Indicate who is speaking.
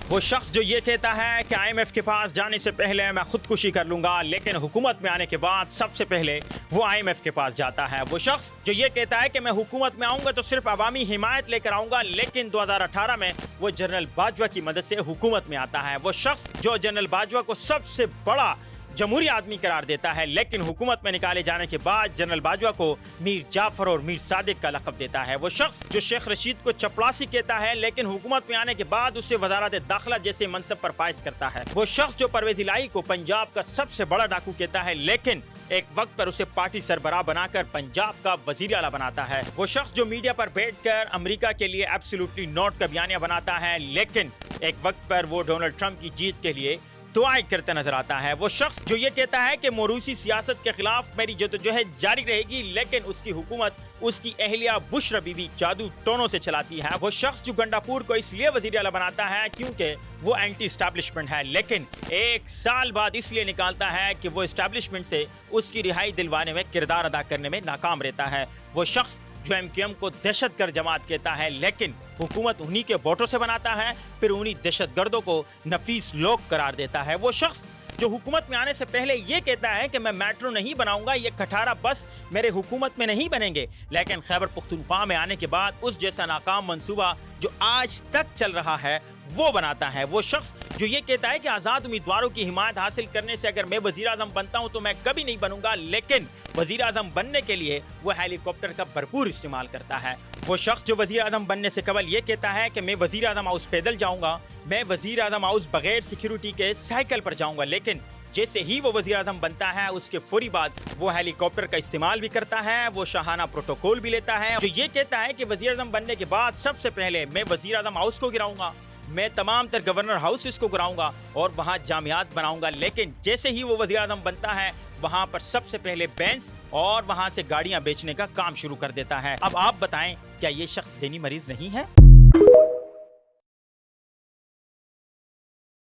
Speaker 1: वो शख्स जो ये कहता है कि IMF के पास जाने से पहले मैं खुदकुशी कर लूंगा, लेकिन हुकूमत में आने के बाद सबसे पहले वो IMF के पास जाता है। वो शख्स जो ये कहता है कि मैं हुकूमत में आऊंगा तो सिर्फ अवामी हिमायत लेकर आऊंगा, लेकिन 2018 में वो जनरल बाजवा की मदद से हुकूमत में आता है। वो शख्स जो जनरल बाजवा को सबसे बड़ा जमहूरी आदमी करार देता है, लेकिन हुकूमत में निकाले जाने के बाद जनरल बाजवा को मीर जाफर और मीर सादिक का लक़ब देता है। वो शख्स जो शेख रशीद को चपड़ासी कहता है, लेकिन हुकूमत में आने के बाद उससे वजारत दाखिला जैसे मनसब पर फाइज करता है। वो शख्स जो परवेज इलाही को पंजाब का सबसे बड़ा डाकू कहता है, लेकिन एक वक्त पर उसे पार्टी सरबराह बनाकर पंजाब का वजीर आला बनाता है। वो शख्स जो मीडिया पर बैठकर अमेरिका के लिए एब्सोल्युटली नॉट का बयानिया बनाता है, लेकिन एक वक्त पर वो डोनाल्ड ट्रंप की जीत के लिए दुआएं करते नजर आता है। वो शख्स जो ये कहता है कि मोरूसी सियासत के खिलाफ मेरी जद्दोजहद जारी रहेगी, लेकिन उसकी हुकूमत उसकी अहलिया बुशरा बीबी जादू टोनों से चलाती है। वो शख्स जो गंडापुर को इसलिए वजीर आला बनाता है क्योंकि वो एंटी एस्टैब्लिशमेंट है, लेकिन एक साल बाद इसलिए निकालता है कि वो एस्टैब्लिशमेंट से उसकी रिहाई दिलवाने में किरदार अदा करने में नाकाम रहता है। वो शख्स जो MQM को दहशतगर्द जमात कहता है, लेकिन हुकूमत उन्हीं के वोटों से बनाता है, फिर उन्हीं दहशतगर्दों को नफीस लोग करार देता है। वो शख्स जो हुकूमत में आने से पहले ये कहता है कि मैं मेट्रो नहीं बनाऊंगा, ये खटारा बस मेरे हुकूमत में नहीं बनेंगे, लेकिन खैबर पुख्तूनख्वा में आने के बाद उस जैसा नाकाम मंसूबा जो आज तक चल रहा है वो बनाता है। वो शख्स जो ये कहता है कि आज़ाद उम्मीदवारों की हिमायत हासिल करने से अगर मैं वजीर आज़म बनता हूँ तो मैं कभी नहीं बनूंगा, लेकिन वजीर आज़म बनने के लिए वो हेलीकॉप्टर का भरपूर इस्तेमाल करता है। वो शख्स जो वजीर आज़म बनने से कबल ये कहता है कि मैं वजीर आज़म हाउस पैदल जाऊंगा, मैं वजीर आज़म हाउस बगैर सिक्योरिटी के साइकिल पर जाऊंगा, लेकिन जैसे ही वो वजीर आज़म बनता है उसके फौरी बाद वो हेलीकॉप्टर का इस्तेमाल भी करता है, वो शाहाना प्रोटोकॉल भी लेता है। जो ये कहता है कि वजीर आज़म बनने के बाद सबसे पहले मैं वजीर आज़म हाउस को गिराऊंगा, मैं तमाम तर गवर्नर हाउसेस को गिराऊंगा और वहाँ जामियात बनाऊंगा, लेकिन जैसे ही वो वज़ीर आज़म बनता है वहाँ पर सबसे पहले बेंच और वहाँ से गाड़ियाँ बेचने का काम शुरू कर देता है। अब आप बताएं, क्या ये शख्स ज़हनी मरीज नहीं है?